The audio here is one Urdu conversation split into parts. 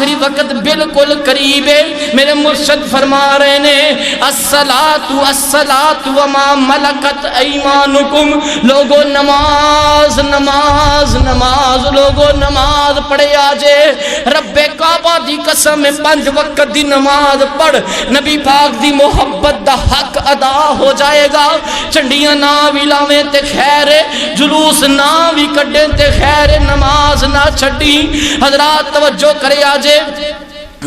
آخری وقت بالکل قریب ہے. میرے مرشد فرما رہے ہیں الصلاۃ الصلاۃ وما ملکت ایمانکم. لوگو نماز نماز نماز, لوگو نماز پڑھے آجے. رب کعبہ دی قسم 5 وقت دی نماز پڑھ, نبی پاک دی محبت دا حق ادا ہو جائے گا. چنڈیاں نہ بھی لاویں تے خیر, جلوس نہ بھی کڈیں تے خیر, نماز نہ چھڈی. حضرات توجہ کرے آجے,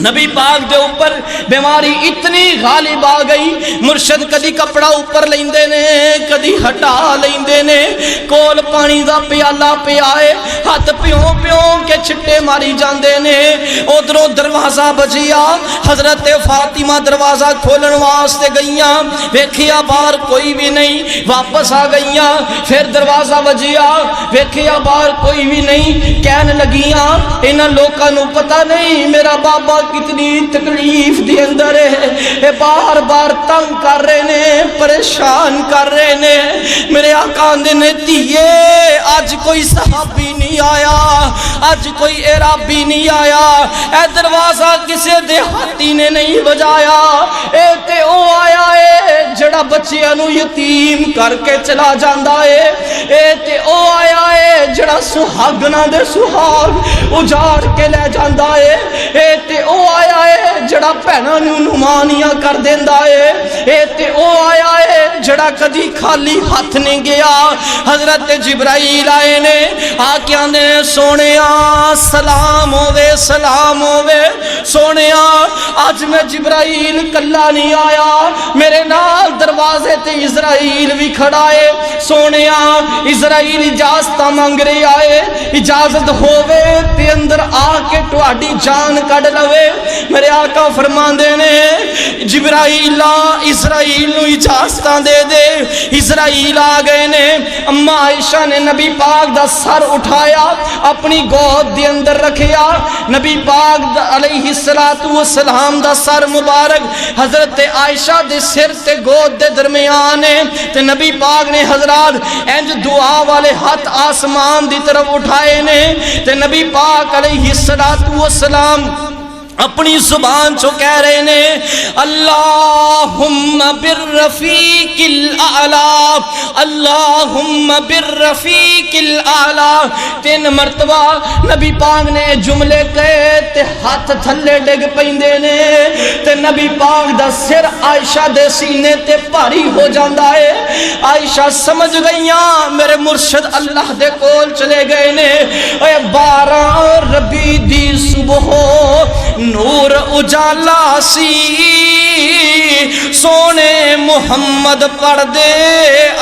نبی پاک دے اوپر بیماری اتنی غالب آ گئی, مرشد کدی کپڑا اوپر لیندے نے کدی ہٹا لیندے نے, کول پانی دا پیالہ پیائے ہاتھ پیوں پیوں کے چھٹے ماری جاندے نے. ادھروں دروازہ بجیا, حضرت فاطمہ دروازہ کھولن واسطے گئیاں, ویکھیا باہر کوئی بھی نہیں, واپس آ گئیاں. پھر دروازہ بجیا, ویکھیا باہر کوئی بھی نہیں, کہن لگیاں انہاں لوکاں نوں پتہ نہیں میرا بابا کتنی تکلیف دی اندر ہے, اے بار بار تنگ کر رہے نے, پریشان کر رہے نے. میرے آقا آندے نے دھیے آج کوئی صحابی نہیں آیا, آج کوئی عرابی نہیں آیا, اے دروازہ کسے دیہاتی نے نہیں بجایا, اے تے او آیا ہے جڑا بچیاں نو یتیم کر کے چلا جاندا ہے, اے تے او آیا ہے جڑا سہاگنا دے سہاگ اجاڑ کے لے جاندا ہے, اے تے او آیا ہے جڑا بہناں نوں نمانیاں کر دیندا ہے, اے تے او آیا ہے جڑا کدی خالی ہاتھ نہیں گیا. حضرت جبرائیل آئے نے, آ کے آندے سونیا سلام ہووے سلام ہووے. سونیا اج میں جبرائیل کلا نہیں آیا, میرے نال دروازے تے اسرائیل بھی کھڑا ہے. سونیا اسرائیل اجازت مانگ رہے آئے, اجازت ہووے تے اندر آ کے تہاڈی جان کڈ لوے. میرے آقا فرماندے نے جبرائیل اسرائیل نو اجازتاں دے دے. اسرائیل آ گئے نے, اماں عائشہ نے نبی پاک دا سر اٹھایا, اپنی گود دے اندر رکھیا. نبی پاک علیہ السلام دا سر مبارک حضرت عائشہ دے سر تے گود دے درمیان ہے, تے نبی پاک نے حضرات انج دعا والے ہاتھ آسمان دی طرف اٹھائے نے, تے نبی پاک علیہ السلام اپنی زبان چو کہہ رہے نے اللہم بالرفیق الاعلی, اللہم بالرفیق الاعلی. 3 مرتبہ نبی پاک نے جملے کہے تے ہاتھ تھلے ڈگ پیندے نے, تے نبی پاک دا سر عائشہ دے سینے تے بھاری ہو جاندا ہے. عائشہ سمجھ گئیاں میرے مرشد اللہ دے کول چلے گئے نے. اے 12 ربیع دی صبح نور اجالا سی, سونے محمد پڑھ دے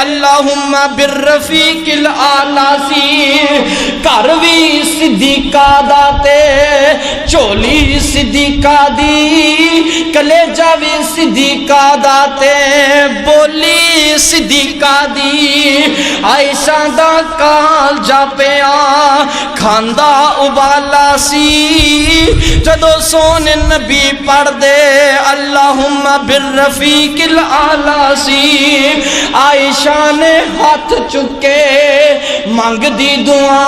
اللہم بالرفیق الاعلی سی. گھر وی صدیقہ داتے, چولی صدیقہ دی, کلیجہ وی صدیقہ داتے, بولی صدیقہ دی. عائشہ دا کال جا پیا کھاندا ابالا سی, جدو سونے نبی پڑھ دے اللہم بالرفیق الاعلی سی. عائشہ نے ہاتھ چکے مانگ دی دعا,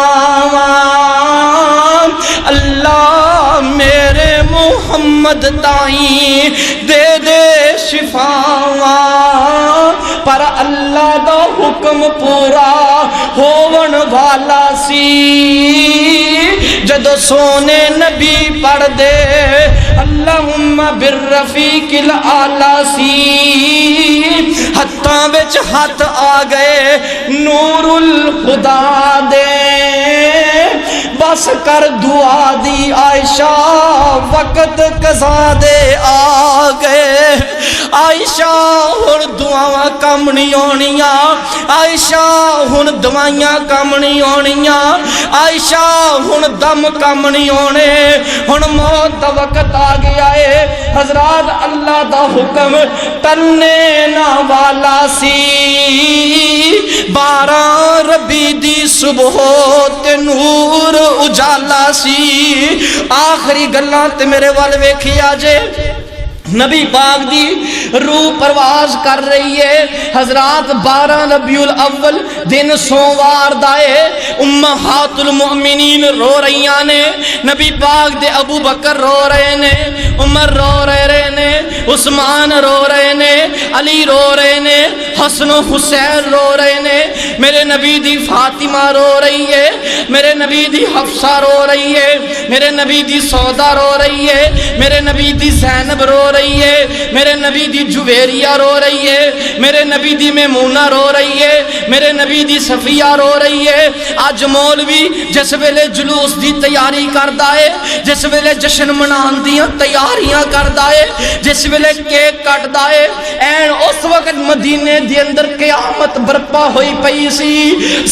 اللہ میرے محمد تائیں دے دے شفاواں, پر اللہ دا حکم پورا ہون والا سی. جدو سونے نبی پڑھ دے اللہم بالرفیق الاعلی سی, ہتھاں وچ ہاتھ آ گئے نور الخدا دے. بس کر دعا دی عائشہ وقت قضا دے آ گئے. عائشہ ہن دعاواں کم نہیں ہونیاں, عائشہ ہن دوائیاں کم نہیں ہونیاں, عائشہ ہن دم کم نہیں ہونے, ہن موت دا وقت آ گیا ہے. حضرات اللہ دا حکم ٹلنے نہ والا سی. 12 ربیع دی صبح تے نور اجالا سی. آخری گلاں تے میرے وال ویکھیا جے, نبی پاک دی روح پرواز کر رہی ہے. حضرات 12 ربیع الاول دن سوموار دائے امہات المؤمنین رو رہیاں نے. نبی پاک دے ابو بکر رو رہے نے, عمر رو رہے نے, عثمان رو رہے نے, علی رو رہے نے, حسن و حسین رو رہے نے. میرے نبی دی فاطمہ رو رہی ہے, میرے نبی دی حفصہ رو رہی ہے, میرے نبی دی سودا رو رہی ہے, میرے نبی دی زینب رو رہی ہے, میرے نبی دی جویریہ رو رہی ہے, میرے نبی دی میمونہ رو رہی ہے, میرے نبی دی صفیہ رو رہی ہے. آج مولوی جس ویلے جلوس دی تیاری کردا ہے, جس ویلے جشن منان دیاں تیاریاں کردا ہے, جس ویلے کیک کٹدا ہے, این اس وقت مدینے دی اندر قیامت برپا ہوئی پئی سی.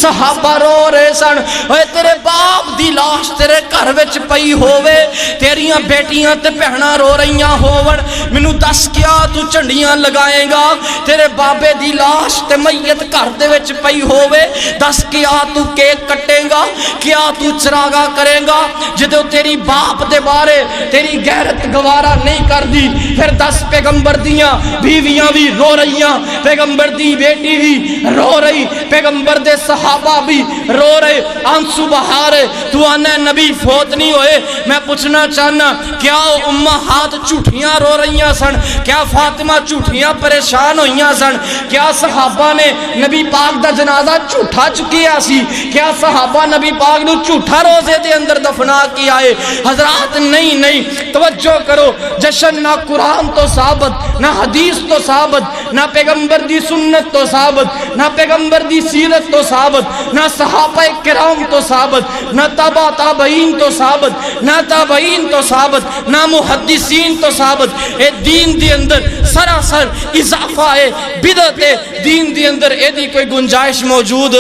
صحابہ رو رہے سن, اے تیرے باپ دی لاش تیرے گھر وچ پئی ہووے, تیریاں بیٹیاں تے بہناں رو رہیاں ہون, مینوں دس کیا تو چنڈیاں لگائے گا؟ تیرے بابے دی لاش تے میت گھر دے وچ پئی ہووے, دس کیا تو کیک کٹے گا, کیا تو چراغا کرے گا؟ جدو تیری باپ دے بارے تیری غیرت گوارا نہیں کر دی, پھر دس پیغمبر دیاں بیویاں بھی رو رہیاں, پیغمبر دی بیٹی بھی رو رہی, پیغمبر دے صحابہ بھی رو رہے, آنسو بہا رہے. تو آنا نبی فوت نہیں ہوئے. میں پوچھنا چاہنا کیا امہات جھوٹیاں رو رہیاں سن؟ کیا فاطمہ جھوٹیاں پریشان ہوئیاں سن؟ کیا صحابہ نے نبی پاک دا جنازہ جھوٹا چکیا سی؟ کیا صحابہ نبی پاک نو جھوٹا روزے دے اندر دفنا کیا ہے؟ حضرات نہیں, توجہ کرو. جشن نہ قرآن تو ثابت, نہ حدیث تو ثابت, نہ پیغمبر دی سنت تو ثابت, نہ پیغمبر دی سیرت تو ثابت, نہ صحابہ کرام تو ثابت, نہ تابع تابعین تو ثابت, نہ تابعین تو ثابت, نہ محدثین تو ثابت. اے دین دی اندر سراسر اضافہ ہے, بدعت ہے. دین دی اندر اے دی کوئی گنجائش موجود؟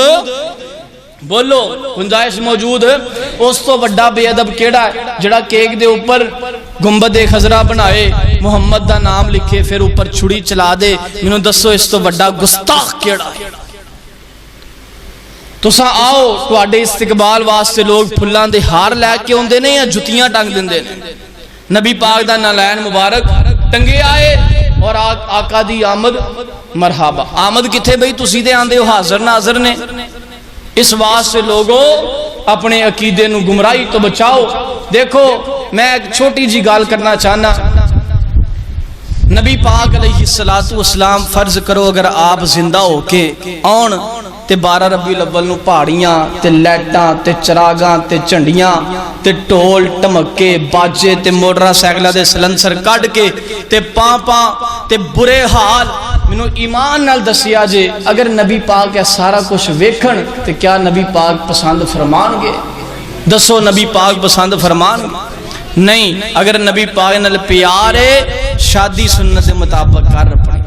بولو گنجائش موجود؟ اس تو وڈا بے ادب کیڑا ہے جڑا کیک دے اوپر گنبد خضرا بنائے, محمد دا نام لکھے, پھر اوپر چھڑی چلا دے. مینوں دسو اس تو وڈا گستاخ کیڑا ہے؟ تساں آؤ, تواڈے استقبال واسطے لوگ پھلاں دے ہار لے کے اوندے نے یا جتیاں ٹنگ دیندے نے؟ نبی پاک دا نالین مبارک ٹنگے آئے اور آقا دی آمد مرحبا. آمد کتھے بھئی؟ تسی دے آندے ہو حاضر ناظر نے. اس واسطے لوگوں اپنے عقیدے نو گمراہی تو بچاؤ. دیکھو میں ایک چھوٹی جی گال کرنا چاہنا. نبی پاک علیہ السلام فرض کرو اگر آپ زندہ ہو کے آن تے 12 ربیع الاول نو پہاڑیاں تے لائٹاں تے چراغاں تے جھنڈیاں تے ٹول ٹمکے باجے تے موٹر سائیکلاں دے سلنسر کڈ کے تے پاں تے برے حال. مینوں ایمان نال دسیا جے اگر نبی پاک ہے سارا کچھ ویکھن تے کیا نبی پاک پسند فرمان گے؟ دسو نبی پاک پسند فرمان گے؟ نہیں. اگر نبی پاک نال پیار ہے شادی سنت دے مطابق کر اپنی,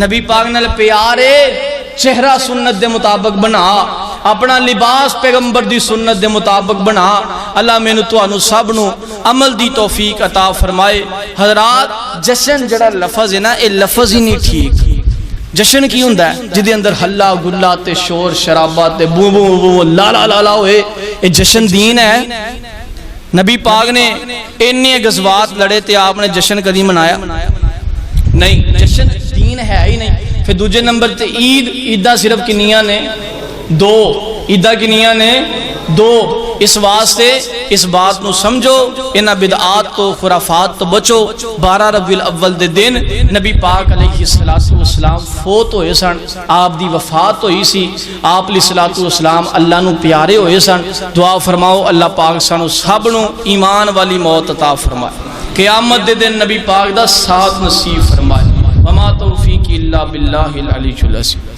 نبی پاک نال پیار ہے چہرہ سنت دے مطابق بنا, اپنا لباس پیغمبر دی سنت دے مطابق بنا. اللہ مینوں تانوں سب نو عمل دی توفیق عطا فرمائے. حضرات جشن جڑا لفظ ہے نا, اے لفظ ہی نہیں ٹھیک. جشن کی ہوندا ہے جدے اندر ہلا گلا تے شور شرابہ تے بو بو بو لا لا لا لا ہوئے, اے جشن دین ہے؟ نبی پاک نے اتنے غزوات لڑے تے آپ نے جشن کدی منایا نہیں. جشن دین ہے ہی نہیں. پھر دوسرے نمبر تے عیداں صرف کنیاں نے؟ 2. عیداں کنیاں نے؟ 2. اس واسطے اس بات نو سمجھو, انہاں بدعات تو خرافات تو بچو. 12 ربیع الاول دے دن نبی پاک علیہ السلام فوت ہوئے سن, آپ دی وفات ہوئی سی. آپ علیہ السلام اللہ نو پیارے ہوئے سن. دعا فرماؤ اللہ پاک سانو سب نو ایمان والی موت عطا فرمائے, قیامت دے دن نبی پاک دا ساتھ نصیب فرمائے. وما توفیق الا باللہ العلی العظیم.